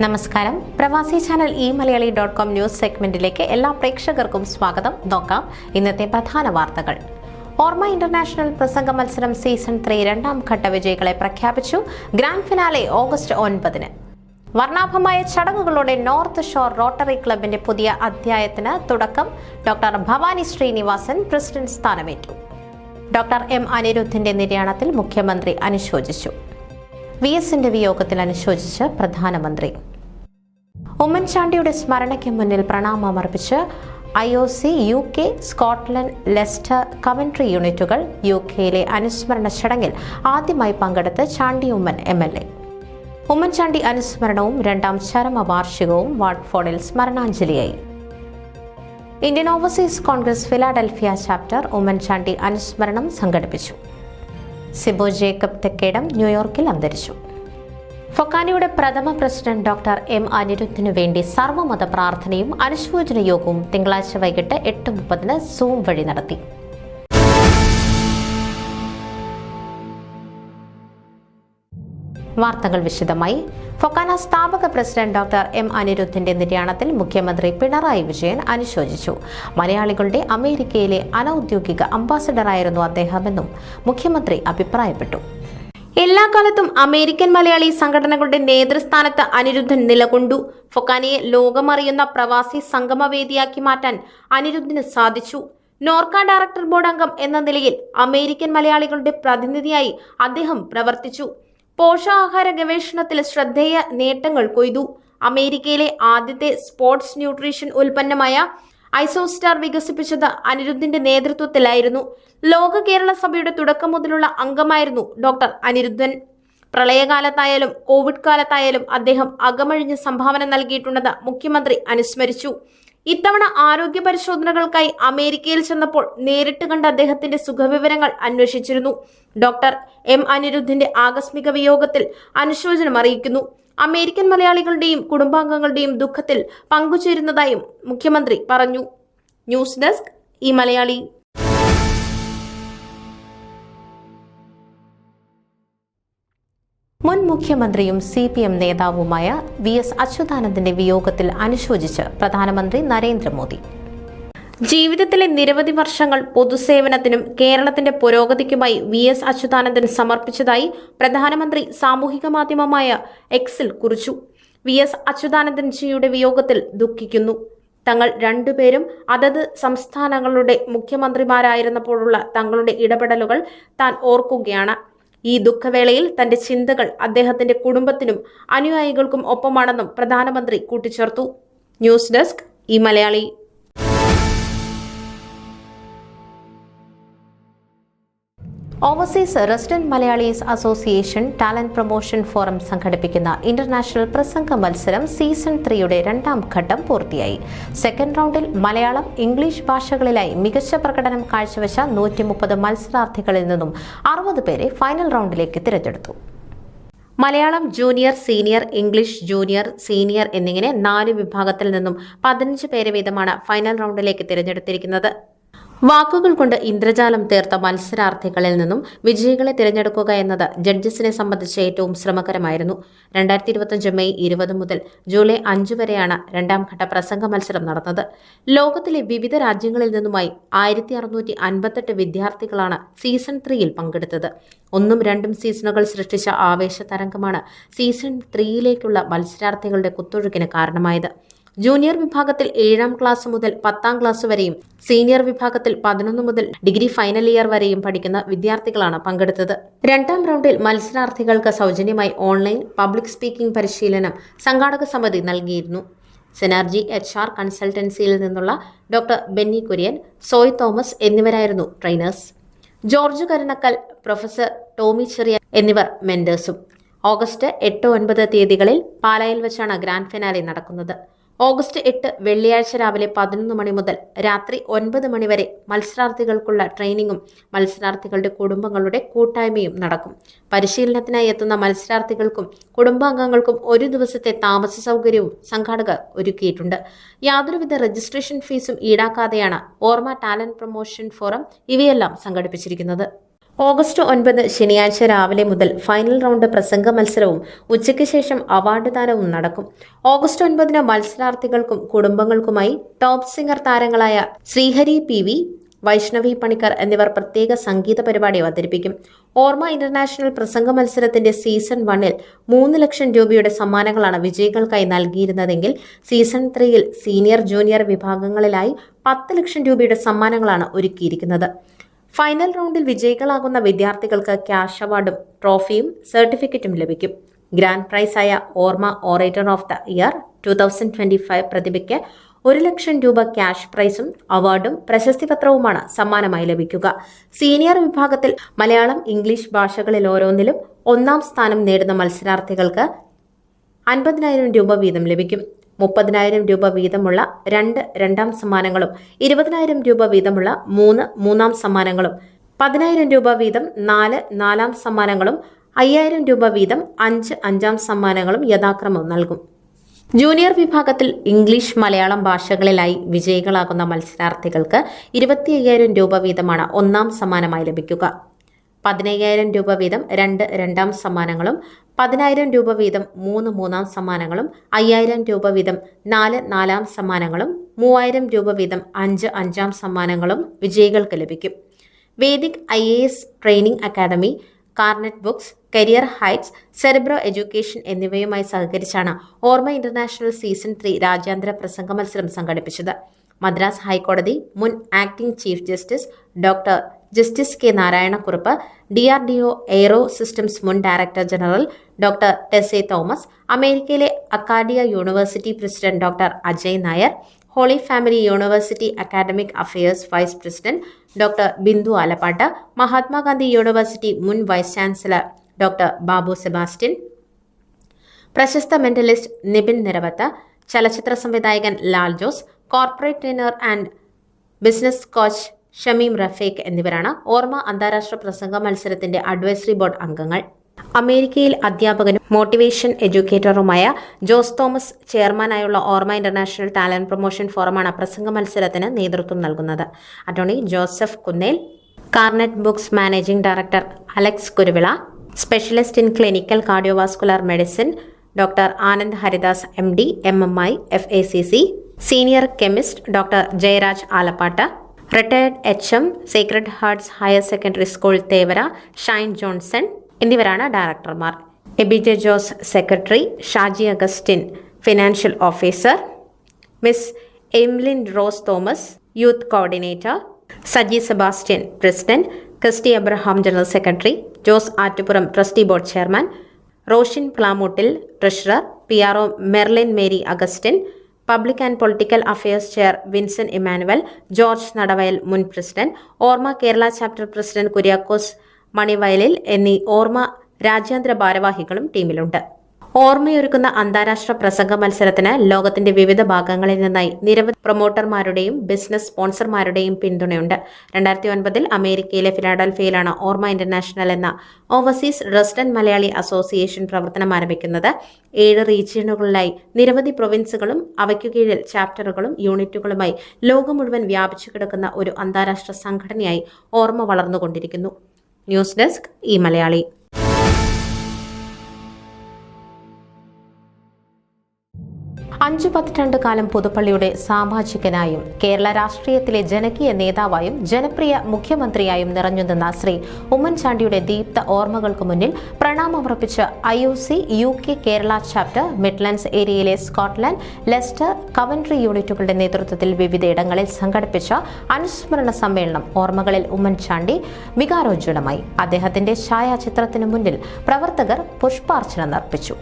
നമസ്കാരം. പ്രവാസി channel മലയാളി.com news സെഗ്മെന്റിലേക്ക് എല്ലാ പ്രേക്ഷകർക്കും സ്വാഗതം. നോക്കാം ഇന്നത്തെ പ്രധാന വാർത്തകൾ. ഓർമ്മ ഇന്റർനാഷണൽ പ്രസംഗ മത്സരം സീസൺ 3 രണ്ടാം ഘട്ട വിജയികളെ പ്രഖ്യാപിച്ചു. ഗ്രാൻഡ് ഫിനാലെ ഓഗസ്റ്റ് 9-ന്. വർണ്ണാഭമായ ചടങ്ങുകളോടെ നോർത്ത് ഷോർ റോട്ടറി ക്ലബിന്റെ പുതിയ അധ്യായത്തിന് തുടക്കം. ഡോക്ടർ ഭവാനി ശ്രീനിവാസൻ പ്രസിഡന്റ് സ്ഥാനമേറ്റു. ഡോക്ടർ എം അനിരുദ്ധിന്റെ നിര്യാണത്തിൽ മുഖ്യമന്ത്രി അനുശോചിച്ചു. VSന്റെ വിയോഗത്തിൽ അനുശോചിച്ച് പ്രധാനമന്ത്രി. ഉമ്മൻചാണ്ടിയുടെ സ്മരണയ്ക്ക് മുന്നിൽ പ്രണാമമർപ്പിച്ച് IOC, UK, Scotland, Leicester commentary യൂണിറ്റുകൾ. UKയിലെ അനുസ്മരണ ചടങ്ങിൽ ആദ്യമായി പങ്കെടുത്ത് ചാണ്ടി ഉമ്മൻ MLA. ഉമ്മൻചാണ്ടി അനുസ്മരണവും രണ്ടാം ചരമവാർഷികവും വാട്ട്ഫോർഡിൽ സ്മരണാഞ്ജലിയായി. Indian Overseas Congress Philadelphia chapter Oommen Chandy അനുസ്മരണം സംഘടിപ്പിച്ചു. സിബോ ജേക്കബ് തെക്കേടം ന്യൂയോർക്കിൽ അന്തരിച്ചു. ഫൊക്കാനയുടെ പ്രഥമ പ്രസിഡന്റ് ഡോക്ടർ എം അനിരുദ്ധിനു വേണ്ടി സർവ്വമത പ്രാർത്ഥനയും അനുശോചന യോഗവും തിങ്കളാഴ്ച വൈകിട്ട് 8:30 സൂം വഴി നടത്തി. വാർത്തകൾ വിശദമായി. ഫൊക്കാന സ്ഥാപക പ്രസിഡന്റ് ഡോക്ടർ എം അനിരുദ്ധിന്റെ നിര്യാണത്തിൽ മുഖ്യമന്ത്രി പിണറായി വിജയൻ അനുശോചിച്ചു. മലയാളികളുടെ അമേരിക്കയിലെ അനൌദ്യോഗിക അംബാസഡറായിരുന്നു അദ്ദേഹമെന്നും മുഖ്യമന്ത്രി അഭിപ്രായപ്പെട്ടു. എല്ലാ കാലത്തും അമേരിക്കൻ മലയാളി സംഘടനകളുടെ നേതൃസ്ഥാനത്ത് അനിരുദ്ധൻ നിലകൊണ്ടു. ഫൊക്കാനയെ ലോകമറിയുന്ന പ്രവാസി സംഗമവേദിയാക്കി മാറ്റാൻ അനിരുദ്ധിന് സാധിച്ചു. നോർക്ക ഡയറക്ടർ ബോർഡ് അംഗം എന്ന നിലയിൽ അമേരിക്കൻ മലയാളികളുടെ പ്രതിനിധിയായി അദ്ദേഹം പ്രവർത്തിച്ചു. പോഷകാഹാര ഗവേഷണത്തിൽ ശ്രദ്ധേയ നേട്ടങ്ങൾ കൊയ്തു. അമേരിക്കയിലെ ആദ്യത്തെ സ്പോർട്സ് ന്യൂട്രീഷൻ ഉൽപ്പന്നമായ ഐസോസ്റ്റാർ വികസിപ്പിച്ചത് അനിരുദ്ധിന്റെ നേതൃത്വത്തിലായിരുന്നു. ലോക കേരള സഭയുടെ തുടക്കം മുതലുള്ള അംഗമായിരുന്നു ഡോക്ടർ അനിരുദ്ധൻ. പ്രളയകാലത്തായാലും കോവിഡ് കാലത്തായാലും അദ്ദേഹം അകമഴിഞ്ഞ് സംഭാവന നൽകിയിട്ടുണ്ടെന്ന് മുഖ്യമന്ത്രി അനുസ്മരിച്ചു. ഇത്തവണ ആരോഗ്യ പരിശോധനകൾക്കായി അമേരിക്കയിൽ ചെന്നപ്പോൾ നേരിട്ട് കണ്ട അദ്ദേഹത്തിന്റെ സുഖവിവരങ്ങൾ അന്വേഷിച്ചിരുന്നു. ഡോക്ടർ എം അനിരുദ്ധിന്റെ ആകസ്മിക വിയോഗത്തിൽ അനുശോചനം അറിയിക്കുന്നു. അമേരിക്കൻ മലയാളികളുടെയും കുടുംബാംഗങ്ങളുടെയും ദുഃഖത്തിൽ പങ്കുചേരുന്നതായും മുഖ്യമന്ത്രി പറഞ്ഞു. News desk Malayali. മുൻ മുഖ്യമന്ത്രിയും CPM നേതാവുമായ VS അച്യുതാനന്ദന്റെ വിയോഗത്തിൽ അനുശോചിച്ച് പ്രധാനമന്ത്രി നരേന്ദ്രമോദി. ജീവിതത്തിലെ നിരവധി വർഷങ്ങൾ പൊതുസേവനത്തിനും കേരളത്തിന്റെ പുരോഗതിക്കുമായി VS അച്യുതാനന്ദൻ സമർപ്പിച്ചതായി പ്രധാനമന്ത്രി സാമൂഹിക മാധ്യമമായ Xൽ കുറിച്ചു. VS അച്യുതാനന്ദൻജിയുടെ വിയോഗത്തിൽ ദുഃഖിക്കുന്നു. തങ്ങൾ രണ്ടുപേരും അതത് സംസ്ഥാനങ്ങളുടെ മുഖ്യമന്ത്രിമാരായിരുന്നപ്പോഴുള്ള തങ്ങളുടെ ഇടപെടലുകൾ താൻ ഓർക്കുകയാണ്. ഈ ദുഃഖവേളയിൽ തന്റെ ചിന്തകൾ അദ്ദേഹത്തിന്റെ കുടുംബത്തിനും അനുയായികൾക്കും ഒപ്പമാണെന്നും പ്രധാനമന്ത്രി കൂട്ടിച്ചേർത്തു. News desk Malayali. Overseas resident Malayalees association talent promotion forum സംഘടിപ്പിക്കുന്ന ഇന്റർനാഷണൽ പ്രസംഗ മത്സരം സീസൺ 3 രണ്ടാം ഘട്ടം പൂർത്തിയായി. സെക്കൻഡ് റൗണ്ടിൽ മലയാളം, ഇംഗ്ലീഷ് ഭാഷകളിലായി മികച്ച പ്രകടനം കാഴ്ചവെച്ച 130 മത്സരാർത്ഥികളിൽ നിന്നും 60 പേരെ ഫൈനൽ റൗണ്ടിലേക്ക് തിരഞ്ഞെടുത്തു. Malayalam junior, senior, English junior, senior എന്നിങ്ങനെ 4 വിഭാഗത്തിൽ നിന്നും 15 പേരെ വീതമാണ് ഫൈനൽ റൗണ്ടിലേക്ക് തിരഞ്ഞെടുത്തിരിക്കുന്നത്. വാക്കുകൾ കൊണ്ട് ഇന്ദ്രജാലം തീർത്ത മത്സരാർത്ഥികളിൽ നിന്നും വിജയികളെ തിരഞ്ഞെടുക്കുക എന്നത് ജഡ്ജസിനെ സംബന്ധിച്ച് ഏറ്റവും ശ്രമകരമായിരുന്നു. 2025 മെയ് 20 മുതൽ ജൂലൈ 5 വരെയാണ് രണ്ടാം ഘട്ട പ്രസംഗ മത്സരം നടന്നത്. ലോകത്തിലെ വിവിധ രാജ്യങ്ങളിൽ നിന്നുമായി 1658 വിദ്യാർത്ഥികളാണ് സീസൺ 3 പങ്കെടുത്തത്. 1ഉം 2ഉം സീസണുകൾ സൃഷ്ടിച്ച ആവേശ തരംഗമാണ് സീസൺ 3 മത്സരാർത്ഥികളുടെ കുത്തൊഴുക്കിന് കാരണമായത്. ജൂനിയർ വിഭാഗത്തിൽ 7ാം ക്ലാസ് മുതൽ 10ാം ക്ലാസ് വരെയും സീനിയർ വിഭാഗത്തിൽ 11 മുതൽ ഡിഗ്രി ഫൈനൽ ഇയർ വരെയും പഠിക്കുന്ന വിദ്യാർത്ഥികളാണ് പങ്കെടുത്തത്. രണ്ടാം റൗണ്ടിൽ മത്സരാർത്ഥികൾക്ക് സൗജന്യമായി ഓൺലൈൻ പബ്ലിക് സ്പീക്കിംഗ് പരിശീലനം സംഘാടക സമിതി നൽകിയിരുന്നു. സിനർജി HR കൺസൾട്ടൻസിയിൽ നിന്നുള്ള ഡോക്ടർ ബെന്നി കുര്യൻ, സോയ് തോമസ് എന്നിവരായിരുന്നു ട്രെയിനേഴ്സ്. ജോർജ് കരുണക്കൽ, പ്രൊഫസർ ടോമി ചെറിയ എന്നിവർ മെന്റേഴ്സും. ഓഗസ്റ്റ് 8-9 തീയതികളിൽ പാലായിൽ വെച്ചാണ് ഗ്രാൻഡ് ഫിനാലെ നടക്കുന്നത്. ഓഗസ്റ്റ് 8 വെള്ളിയാഴ്ച രാവിലെ 11 മണി മുതൽ രാത്രി 9 മണി വരെ മത്സരാർത്ഥികൾക്കുള്ള ട്രെയിനിങ്ങും മത്സരാർത്ഥികളുടെ കുടുംബങ്ങളുടെ കൂട്ടായ്മയും നടക്കും. പരിശീലനത്തിനായി എത്തുന്ന മത്സരാർത്ഥികൾക്കും കുടുംബാംഗങ്ങൾക്കും ഒരു ദിവസത്തെ താമസ സൗകര്യവും സംഘാടകർ ഒരുക്കിയിട്ടുണ്ട്. യാതൊരുവിധ രജിസ്ട്രേഷൻ ഫീസും ഈടാക്കാതെയാണ് ഓർമ്മ ടാലന്റ് പ്രൊമോഷൻ ഫോറം ഇവയെല്ലാം സംഘടിപ്പിച്ചിരിക്കുന്നത്. ഓഗസ്റ്റ് 9 ശനിയാഴ്ച രാവിലെ മുതൽ ഫൈനൽ റൗണ്ട് പ്രസംഗ മത്സരവും ഉച്ചയ്ക്ക് ശേഷം അവാർഡ് ദാനവും നടക്കും. ഓഗസ്റ്റ് 9 മത്സരാർത്ഥികൾക്കും കുടുംബങ്ങൾക്കുമായി ടോപ്പ് സിംഗർ താരങ്ങളായ ശ്രീഹരി PV, വൈഷ്ണവി പണിക്കർ എന്നിവർ പ്രത്യേക സംഗീത പരിപാടി അവതരിപ്പിക്കും. ഓർമ്മ ഇന്റർനാഷണൽ പ്രസംഗ മത്സരത്തിന്റെ സീസൺ 1-ൽ 3 ലക്ഷം രൂപയുടെ സമ്മാനങ്ങളാണ് വിജയികൾക്കായി നൽകിയിരുന്നതെങ്കിൽ സീസൺ 3-ൽ സീനിയർ ജൂനിയർ വിഭാഗങ്ങളിലായി 10 ലക്ഷം രൂപയുടെ സമ്മാനങ്ങളാണ് ഒരുക്കിയിരിക്കുന്നത്. ഫൈനൽ റൗണ്ടിൽ വിജയികളാകുന്ന വിദ്യാർത്ഥികൾക്ക് ക്യാഷ് അവാർഡും ട്രോഫിയും സർട്ടിഫിക്കറ്റും ലഭിക്കും. ഗ്രാൻഡ് പ്രൈസായ ഓർമ്മ ഓറേറ്റർ ഓഫ് ദ ഇയർ 2025 പ്രതിഭയ്ക്ക് 1 ലക്ഷം രൂപ ക്യാഷ് പ്രൈസും അവാർഡും പ്രശസ്തിപത്രവുമാണ് സമ്മാനമായി ലഭിക്കുക. സീനിയർ വിഭാഗത്തിൽ മലയാളം, ഇംഗ്ലീഷ് ഭാഷകളിൽ ഓരോന്നിലും 1-ാം സ്ഥാനം നേടുന്ന മത്സരാർത്ഥികൾക്ക് 50,000 രൂപ വീതം ലഭിക്കും. 30,000 രൂപ വീതമുള്ള 2 രണ്ടാം സമ്മാനങ്ങളും 20,000 രൂപ വീതമുള്ള 3 മൂന്നാം സമ്മാനങ്ങളും 10,000 രൂപ വീതം 4 നാലാം സമ്മാനങ്ങളും 5,000 രൂപ വീതം 5 അഞ്ചാം സമ്മാനങ്ങളും യഥാക്രമം നൽകും. ജൂനിയർ വിഭാഗത്തിൽ ഇംഗ്ലീഷ്, മലയാളം ഭാഷകളിലായി വിജയികളാകുന്ന മത്സരാർത്ഥികൾക്ക് 25,000 രൂപ വീതമാണ് 1-ാം സമ്മാനമായി ലഭിക്കുക. 15,000 രൂപ വീതം 2 രണ്ടാം സമ്മാനങ്ങളും 10,000 രൂപ വീതം 3 മൂന്നാം സമ്മാനങ്ങളും 5,000 രൂപ വീതം 4 നാലാം സമ്മാനങ്ങളും 3,000 രൂപ വീതം 5 അഞ്ചാം സമ്മാനങ്ങളും വിജയികൾക്ക് ലഭിക്കും. Vedik IAS training academy, Carnet books, career heights, Cerebro education എന്നിവയുമായി സഹകരിച്ചാണ് ഓർമ്മ ഇന്റർനാഷണൽ സീസൺ 3 രാജ്യാന്തര പ്രസംഗ മത്സരം സംഘടിപ്പിച്ചത്. മദ്രാസ് ഹൈക്കോടതി മുൻ acting chief justice doctor justice K. Narayana Kurup, DRDO aero systems മുൻ director general doctor Tessy Thomas, അമേരിക്കയിലെ Acadia University president doctor Ajay Nair, Holy Family University academic affairs vice president doctor Bindu Alappat, Mahatma Gandhi University മുൻ vice chancellor doctor Babu Sebastian, പ്രശസ്ത മെന്റലിസ്റ്റ് നിബിൻ നിരവത്ത്, ചലച്ചിത്ര സംവിധായകൻ Lal Jose, corporate trainer and business coach Shameem Rafeeq എന്നിവരാണ് ഓർമ്മ അന്താരാഷ്ട്ര പ്രസംഗ മത്സരത്തിന്റെ അഡ്വൈസറി ബോർഡ് അംഗങ്ങൾ. അമേരിക്കയിൽ അധ്യാപകനും മോട്ടിവേഷൻ എഡ്യൂക്കേറ്ററുമായ ജോസ് തോമസ് ചെയർമാനായുള്ള ഓർമ്മ ഇന്റർനാഷണൽ ടാലന്റ് പ്രൊമോഷൻ ഫോറമാണ് പ്രസംഗ മത്സരത്തിന് നേതൃത്വം നൽകുന്നത്. Attorney Joseph Kunnel, Carnet books managing director Alex Kuruvila, specialist in clinical cardiovascular medicine doctor Anand Haridas MD MMI FACC, senior chemist doctor Jayaraj Alappat, retired HM sacred hearts higher secondary school Thevara Shine Johnson എന്നിവരാണ് ഡയറക്ടർമാർ. എബിജെ Jose secretary, Shaji Augustine financial officer, miss Emlin Rose Thomas youth coordinator, Saji Sebastian president, Christy Abraham general secretary, Jose Attupuram trustee board chairman, Roshin Plamoottil treasurer, PRO Merlin Mary Augustine, public and political affairs chair Vinson Emmanuel, George Nadavayal മുൻ president, ORMA Kerala chapter president Kuriakose Manivayalil എന്നീ ഓർമ്മ രാജ്യാന്തര ഭാരവാഹികളും ടീമിലുണ്ട്. ഓർമ്മയൊരുക്കുന്ന അന്താരാഷ്ട്ര പ്രസംഗ മത്സരത്തിന് ലോകത്തിന്റെ വിവിധ ഭാഗങ്ങളിൽ നിന്നായി നിരവധി പ്രൊമോട്ടർമാരുടെയും ബിസിനസ് സ്പോൺസർമാരുടെയും പിന്തുണയുണ്ട്. 2009 അമേരിക്കയിലെ ഫിലാഡൽഫിയയിലാണ് ഓർമ്മ ഇന്റർനാഷണൽ എന്ന ഓവർസീസ് റെസിഡന്റ് മലയാളി അസോസിയേഷൻ പ്രവർത്തനം ആരംഭിക്കുന്നത്. 7 റീജിയനുകളിലായി നിരവധി പ്രൊവിൻസുകളും അവയ്ക്കു കീഴിൽ ചാപ്റ്ററുകളും യൂണിറ്റുകളുമായി ലോകം മുഴുവൻ വ്യാപിച്ചു കിടക്കുന്ന ഒരു അന്താരാഷ്ട്ര സംഘടനയായി ഓർമ്മ വളർന്നുകൊണ്ടിരിക്കുന്നു. News desk Malayali. 5 പതിറ്റാണ്ട് കാലം പുതുപ്പള്ളിയുടെ സാമാജികനായും കേരള രാഷ്ട്രീയത്തിലെ ജനകീയ നേതാവായും ജനപ്രിയ മുഖ്യമന്ത്രിയായും നിറഞ്ഞുനിന്ന ശ്രീ ഉമ്മൻചാണ്ടിയുടെ ദീപ്ത ഓർമ്മകൾക്ക് മുന്നിൽ പ്രണാമമർപ്പിച്ച IOC UK കേരള ചാപ്റ്റർ മിഡ്ലൻഡ്സ് ഏരിയയിലെ സ്കോട്ട്ലൻഡ്, ലെസ്റ്റർ, കവൻട്രി യൂണിറ്റുകളുടെ നേതൃത്വത്തിൽ വിവിധയിടങ്ങളിൽ സംഘടിപ്പിച്ച അനുസ്മരണ സമ്മേളനം ഓർമ്മകളിൽ ഉമ്മൻചാണ്ടി വികാരോജ്വലമായി. അദ്ദേഹത്തിന്റെ ഛായാചിത്രത്തിനു മുന്നിൽ പ്രവർത്തകർ പുഷ്പാർച്ചന നടത്തിച്ചു.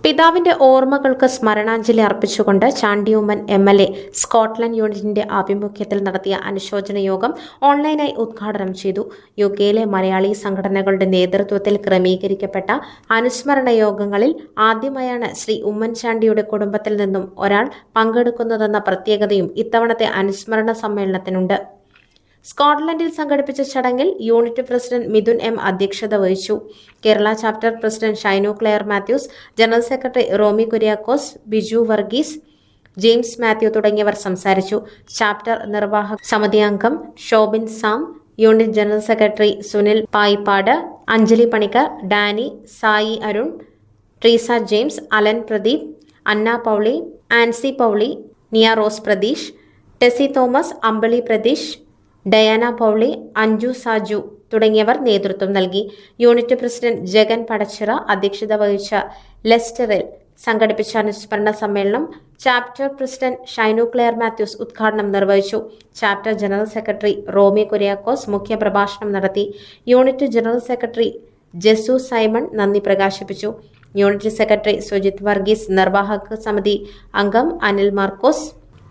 പിതാവിന്റെ ഓർമ്മകൾക്ക് സ്മരണാഞ്ജലി അർപ്പിച്ചുകൊണ്ട് ചാണ്ടിയുമ്മൻ MLA സ്കോട്ട്ലൻഡ് യൂണിറ്റിന്റെ ആഭിമുഖ്യത്തിൽ നടത്തിയ അനുശോചന യോഗം ഓൺലൈനായി ഉദ്ഘാടനം ചെയ്തു. UKയിലെ മലയാളി സംഘടനകളുടെ നേതൃത്വത്തിൽ ക്രമീകരിക്കപ്പെട്ട അനുസ്മരണ യോഗങ്ങളിൽ ആദ്യമായാണ് ശ്രീ ഉമ്മൻചാണ്ടിയുടെ കുടുംബത്തിൽ നിന്നും ഒരാൾ പങ്കെടുക്കുന്നതെന്ന പ്രത്യേകതയും ഇത്തവണത്തെ അനുസ്മരണ സമ്മേളനത്തിനുണ്ട്. സ്കോട്ട്ലൻഡിൽ സംഘടിപ്പിച്ച ചടങ്ങിൽ യൂണിറ്റ് പ്രസിഡന്റ് മിഥുൻ M അധ്യക്ഷത വഹിച്ചു. Kerala chapter president Shinu Claire Mathews, general secretary Romy Kuriakose, Biju Varghese, James Mathew തുടങ്ങിയവർ സംസാരിച്ചു. ചാപ്റ്റർ നിർവാഹക സമിതി അംഗം Shobin Sam, unit general secretary Sunil Payippad, Anjali Panicker, Dani, Sai Arun, Treesa James, Alan Pradeep, Anna Pauly, Ancy Pauly, Niya Rose Pratheesh, Tessy Thomas, Ambili Pratheesh, Diana Pauly, Anju Saju തുടങ്ങിയവർ നേതൃത്വം നൽകി. യൂണിറ്റ് പ്രസിഡന്റ് ജഗൻ പടച്ചിറ അധ്യക്ഷത വഹിച്ച ലെസ്റ്ററിൽ സംഘടിപ്പിച്ച അനുസ്മരണ സമ്മേളനം ചാപ്റ്റർ പ്രസിഡന്റ് ഷൈനു ക്ലെയർ മാത്യൂസ് ഉദ്ഘാടനം നിർവഹിച്ചു. Chapter general secretary Romy Kuriakose മുഖ്യപ്രഭാഷണം നടത്തി. യൂണിറ്റ് ജനറൽ സെക്രട്ടറി ജെസു സൈമൺ നന്ദി പ്രകാശിപ്പിച്ചു. യൂണിറ്റ് സെക്രട്ടറി സുജിത് വർഗീസ്, നിർവാഹക സമിതി അംഗം അനിൽ മാർക്കോസ്,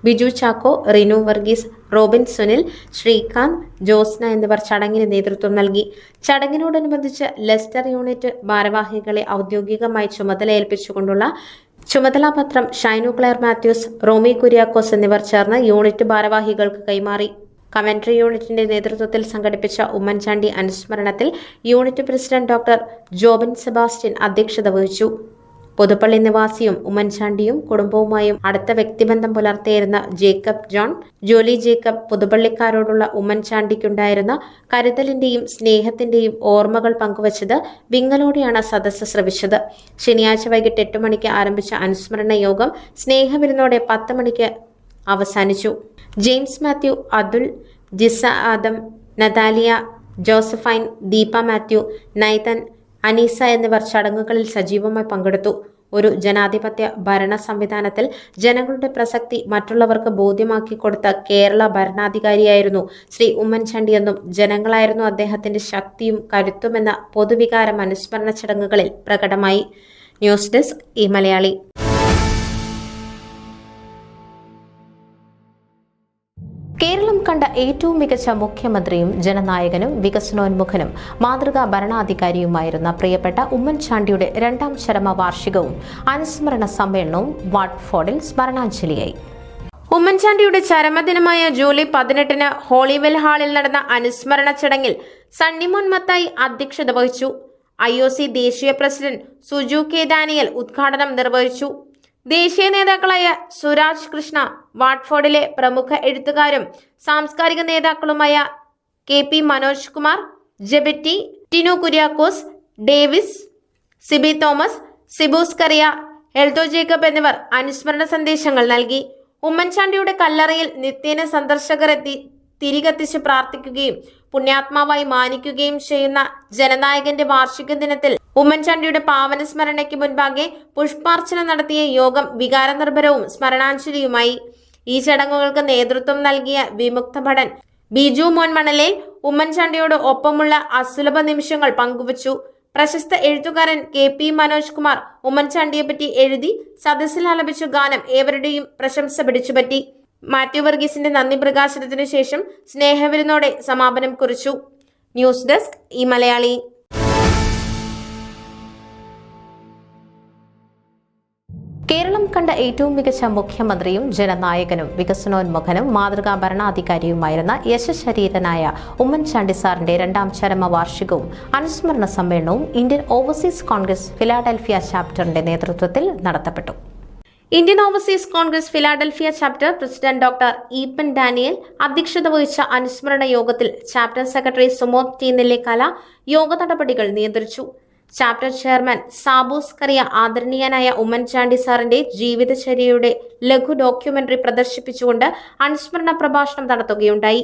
ബിജു ചാക്കോ, റിനു വർഗീസ്, റോബിൻ സുനിൽ, ശ്രീകാന്ത്, ജോസ്ന എന്നിവർ ചടങ്ങിന് നേതൃത്വം നൽകി. ചടങ്ങിനോടനുബന്ധിച്ച് ലെസ്റ്റർ യൂണിറ്റ് ഭാരവാഹികളെ ഔദ്യോഗികമായി ചുമതലയേൽപ്പിച്ചുകൊണ്ടുള്ള ചുമതലാപത്രം ഷൈനു ക്ലെയർ മാത്യൂസ്, റോമി കുര്യാക്കോസ് എന്നിവർ ചേർന്ന് യൂണിറ്റ് ഭാരവാഹികൾക്ക് കൈമാറി. കമന്ററി യൂണിറ്റിന്റെ നേതൃത്വത്തിൽ സംഘടിപ്പിച്ച Oommen Chandy അനുസ്മരണത്തിൽ unit president doctor Jobin Sebastian അധ്യക്ഷത വഹിച്ചു. പുതുപ്പള്ളി നിവാസിയും ഉമ്മൻചാണ്ടിയും കുടുംബവുമായും അടുത്ത വ്യക്തിബന്ധം പുലർത്തിയിരുന്ന ജേക്കബ് ജോൺ, ജോലി ജേക്കബ് പുതുപ്പള്ളിക്കാരോടുള്ള ഉമ്മൻചാണ്ടിക്കുണ്ടായിരുന്ന കരുതലിന്റെയും സ്നേഹത്തിന്റെയും ഓർമ്മകൾ പങ്കുവച്ചത് വിങ്ങലോടെയാണ് സദസ്സ് ശ്രവിച്ചത്. ശനിയാഴ്ച വൈകിട്ട് 8 മണിക്ക് ആരംഭിച്ച അനുസ്മരണ യോഗം സ്നേഹവിരുന്നോടെ 10 മണിക്ക് അവസാനിച്ചു. ജെയിംസ് മാത്യു, അതുൽ, ജിസ ആദം, നതാലിയ, ജോസഫൈൻ, ദീപ മാത്യു, നൈതൻ, അനീസ എന്നിവർ ചടങ്ങുകളിൽ സജീവമായി പങ്കെടുത്തു. ഒരു ജനാധിപത്യ ഭരണ സംവിധാനത്തിൽ ജനങ്ങളുടെ പ്രസക്തി മറ്റുള്ളവർക്ക് ബോധ്യമാക്കി കൊടുത്ത കേരള ഭരണാധികാരിയായിരുന്നു ശ്രീ ഉമ്മൻചാണ്ടിയെന്നും ജനങ്ങളായിരുന്നു അദ്ദേഹത്തിന്റെ ശക്തിയും കരുത്തുമെന്ന പൊതുവികാരം അനുസ്മരണ ചടങ്ങുകളിൽ പ്രകടമായി. ന്യൂസ് ഡെസ്ക് ഈ മലയാളി. കേരളം കണ്ട ഏറ്റവും മികച്ച മുഖ്യമന്ത്രിയും ജനനായകനും വികസനോന്മുഖനും മാതൃകാ ഭരണാധികാരിയുമായിരുന്ന പ്രിയപ്പെട്ട ഉമ്മൻചാണ്ടിയുടെ 2ാം ചരമവാർഷികവും അനുസ്മരണ സമ്മേളനവും വാട്ട്ഫോർഡിൽ സ്മരണാഞ്ജലിയായി. ഉമ്മൻചാണ്ടിയുടെ ചരമദിനമായ ജൂലൈ 18-ന് ഹോളിവെൽ ഹാളിൽ നടന്ന അനുസ്മരണ ചടങ്ങിൽ സണ്ണിമോൻ മത്തായി അധ്യക്ഷത വഹിച്ചു. IOC ദേശീയ പ്രസിഡന്റ് സുജു കെ ഡാനിയൽ ഉദ്ഘാടനം നിർവഹിച്ചു. ദേശീയ നേതാക്കളായ സുരാജ് കൃഷ്ണ, വാട്ട്ഫോർഡിലെ പ്രമുഖ എഴുത്തുകാരും സാംസ്കാരിക നേതാക്കളുമായ KP മനോജ് കുമാർ, ജെബറ്റി, ടിനു കുര്യാക്കോസ്, ഡേവിസ്, സിബി തോമസ്, സിബൂസ് കറിയ, എൽദോ ജേക്കബ് എന്നിവർ അനുസ്മരണ സന്ദേശങ്ങൾ നൽകി. ഉമ്മൻചാണ്ടിയുടെ കല്ലറയിൽ നിത്യേന സന്ദർശകർ എത്തി തിരികത്തിച്ച് പ്രാർത്ഥിക്കുകയും പുണ്യാത്മാവായി മാനിക്കുകയും ചെയ്യുന്ന ജനനായകന്റെ വാർഷിക ദിനത്തിൽ ഉമ്മൻചാണ്ടിയുടെ പാവന സ്മരണയ്ക്ക് മുൻപാകെ പുഷ്പാർച്ചന നടത്തിയ യോഗം വികാരനിർഭരവും സ്മരണാഞ്ജലിയുമായി. ഈ ചടങ്ങുകൾക്ക് നേതൃത്വം നൽകിയ വിമുക്ത ഭടൻ ബിജു മോൻ മണലേൽ ഉമ്മൻചാണ്ടിയോട് ഒപ്പമുള്ള അസുലഭ നിമിഷങ്ങൾ പങ്കുവച്ചു. പ്രശസ്ത എഴുത്തുകാരൻ KP മനോജ് കുമാർ ഉമ്മൻചാണ്ടിയെപ്പറ്റി എഴുതി സദസ്സിൽ ആലപിച്ച ഗാനം ഏവരുടെയും പ്രശംസ പിടിച്ചുപറ്റി. മാത്യു വർഗീസിന്റെ നന്ദി പ്രകാശനത്തിനു ശേഷം സ്നേഹവിരുന്നോടെ സമാപനം കുറിച്ചു. ന്യൂസ് ഡെസ്ക് ഈ മലയാളി. കേരളം കണ്ട ഏറ്റവും മികച്ച മുഖ്യമന്ത്രിയും ജനനായകനും വികസനോന്മുഖനും മാതൃകാ ഭരണാധികാരിയുമായിരുന്ന യശശരീരനായ ഉമ്മൻചാണ്ടി സാറിന്റെ 2ാം ചരമവാർഷികവും അനുസ്മരണ സമ്മേളനവും ഇന്ത്യൻ ഓവർസീസ് കോൺഗ്രസ് ഫിലാഡൽഫിയ ചാപ്റ്ററിന്റെ നേതൃത്വത്തിൽ നടത്തപ്പെട്ടു. Indian Overseas Congress Philadelphia chapter president doctor Eapen Daniel അധ്യക്ഷത വഹിച്ച അനുസ്മരണ യോഗത്തിൽ chapter secretary Sumod T Nellikala യോഗ നടപടികൾ നിയന്ത്രിച്ചു. ചാപ്റ്റർ ചെയർമാൻ സാബൂസ് കറിയ ആദരണീയനായ ഉമ്മൻചാണ്ടി സാറിന്റെ ജീവിതചര്യയുടെ ലഘു ഡോക്യുമെന്ററി പ്രദർശിപ്പിച്ചുകൊണ്ട് അനുസ്മരണ പ്രഭാഷണം നടത്തുകയുണ്ടായി.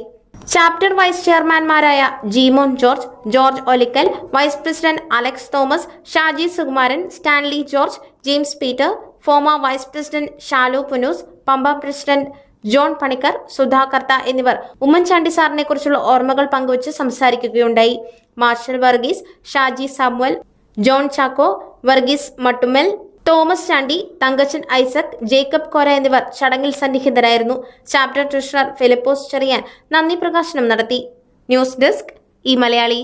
ചാപ്റ്റർ വൈസ് ചെയർമാൻമാരായ Jeemon George, George Olikkal, vice president Alex Thomas, Shaji Sukumaran, Stanley George, James Peter, FOMAA vice president Shalu Punnoose, Pampa president John Panicker, Sudhakartha എന്നിവർ ഉമ്മൻചാണ്ടി സാറിനെ കുറിച്ചുള്ള ഓർമ്മകൾ പങ്കുവച്ച് സംസാരിക്കുകയുണ്ടായി. Marshal Varghese, Shaji Samuel, John Chacko, Varghese Mattummal, Thomas Chandy, Thankachan Isaac, Jacob Kora എന്നിവർ ചടങ്ങിൽ സന്നിഹിതരായിരുന്നു. ചാപ്റ്റർ ട്രഷറർ ഫിലിപ്പോസ് ചെറിയാൻ നന്ദി പ്രകാശനം നടത്തി. ന്യൂസ് ഡെസ്ക് ഈ മലയാളി.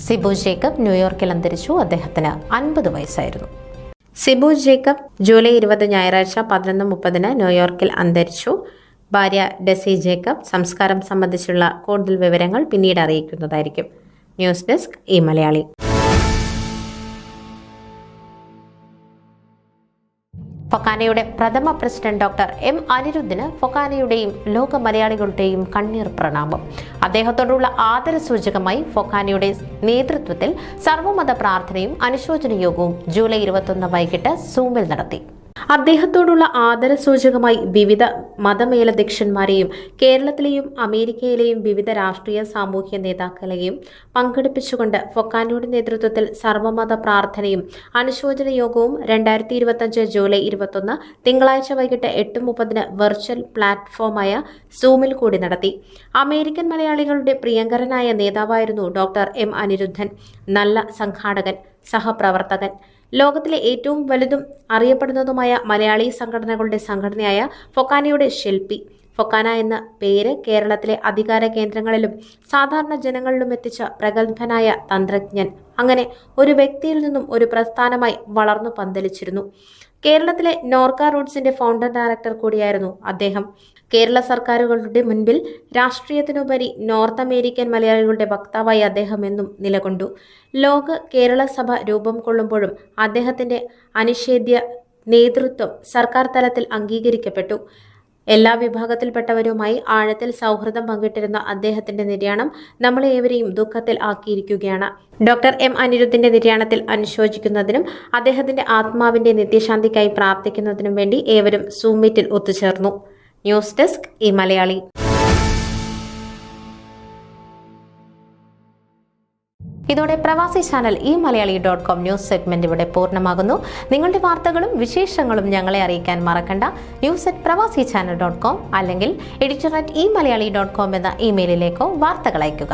സിബു ജേക്കബ് ന്യൂയോർക്കിൽ അന്തരിച്ചു. അദ്ദേഹത്തിന് 50 വയസ്സായിരുന്നു. സിബു ജേക്കബ് ജൂലൈ 20 ഞായറാഴ്ച 11:30 ന്യൂയോർക്കിൽ അന്തരിച്ചു. ഭാര്യ ഡെസി ജേക്കബ്. സംസ്കാരം സംബന്ധിച്ചുള്ള കൂടുതൽ വിവരങ്ങൾ പിന്നീട് അറിയിക്കുന്നതായിരിക്കും. ന്യൂസ് ഡെസ്ക് ഈ മലയാളി. ഫൊക്കാനയുടെ പ്രഥമ പ്രസിഡന്റ് ഡോക്ടർ എം അനിരുദ്ധിന് ഫൊക്കാനയുടെയും ലോക മലയാളികളുടെയും കണ്ണീർ പ്രണാമം. അദ്ദേഹത്തോടുള്ള ആദരസൂചകമായി ഫൊക്കാനയുടെ നേതൃത്വത്തിൽ സർവ്വമത പ്രാർത്ഥനയും അനുശോചന യോഗവും ജൂലൈ 21 വൈകിട്ട് സൂമിൽ നടത്തി. അദ്ദേഹത്തോടുള്ള ആദരസൂചകമായി വിവിധ മതമേലധ്യക്ഷന്മാരെയും കേരളത്തിലെയും അമേരിക്കയിലെയും വിവിധ രാഷ്ട്രീയ സാമൂഹ്യ നേതാക്കളെയും പങ്കെടുപ്പിച്ചുകൊണ്ട് ഫൊക്കാനയുടെ നേതൃത്വത്തിൽ സർവ്വമത പ്രാർത്ഥനയും അനുശോചന യോഗവും 2025 ജൂലൈ 21 തിങ്കളാഴ്ച വൈകിട്ട് 8:30 വെർച്വൽ പ്ലാറ്റ്ഫോമായ സൂമിൽ കൂടി നടത്തി. അമേരിക്കൻ മലയാളികളുടെ പ്രിയങ്കരനായ നേതാവായിരുന്നു ഡോക്ടർ എം അനിരുദ്ധൻ. നല്ല സംഘാടകൻ, സഹപ്രവർത്തകൻ, ലോകത്തിലെ ഏറ്റവും വലുതും അറിയപ്പെടുന്നതുമായ മലയാളി സംഘടനകളുടെ സംഘടനയായ ഫൊക്കാനയുടെ ശില്പി. ഫൊക്കാന എന്ന പേര് കേരളത്തിലെ അധികാര കേന്ദ്രങ്ങളിലും സാധാരണ ജനങ്ങളിലും എത്തിച്ച പ്രഗത്ഭനായ തന്ത്രജ്ഞൻ. അങ്ങനെ ഒരു വ്യക്തിയിൽ നിന്നും ഒരു പ്രസ്ഥാനമായി വളർന്നു പന്തലിച്ചിരുന്നു. കേരളത്തിലെ നോർക്ക റൂട്ട്സിന്റെ ഫൗണ്ടർ ഡയറക്ടർ കൂടിയായിരുന്നു അദ്ദേഹം. കേരള സർക്കാരുകളുടെ മുൻപിൽ രാഷ്ട്രീയത്തിനുപരി നോർത്ത് അമേരിക്കൻ മലയാളികളുടെ വക്താവായി അദ്ദേഹം എന്നും നിലകൊണ്ടു. ലോക കേരള സഭ രൂപം കൊള്ളുമ്പോഴും അദ്ദേഹത്തിന്റെ അനിഷേധ്യ നേതൃത്വം സർക്കാർ തലത്തിൽ അംഗീകരിക്കപ്പെട്ടു. എല്ലാ വിഭാഗത്തിൽപ്പെട്ടവരുമായി ആഴത്തിൽ സൗഹൃദം പങ്കിട്ടിരുന്ന അദ്ദേഹത്തിന്റെ നിര്യാണം നമ്മളെ ഏവരെയും ദുഃഖത്തിൽ ആക്കിയിരിക്കുകയാണ്. ഡോക്ടർ എം അനിരുദ്ധിന്റെ നിര്യാണത്തിൽ അനുശോചിക്കുന്നതിനും അദ്ദേഹത്തിന്റെ ആത്മാവിന്റെ നിത്യശാന്തിക്കായി പ്രാർത്ഥിക്കുന്നതിനും വേണ്ടി ഏവരും സൂം മീറ്റിൽ ഒത്തുചേർന്നു. ന്യൂസ് ഡെസ്ക് ഈ മലയാളി. ഇതോടെ പ്രവാസി ചാനൽ ഈ മലയാളി.com ന്യൂസ് സെഗ്മെന്റ് ഇവിടെ പൂർണ്ണമാകുന്നു. നിങ്ങളുടെ വാർത്തകളും വിശേഷങ്ങളും ഞങ്ങളെ അറിയിക്കാൻ മറക്കണ്ട. news@pravasichannel.com അല്ലെങ്കിൽ editor@emaliali.com എന്ന ഇമെയിലിലേക്കോ വാർത്തകൾ അയയ്ക്കുക.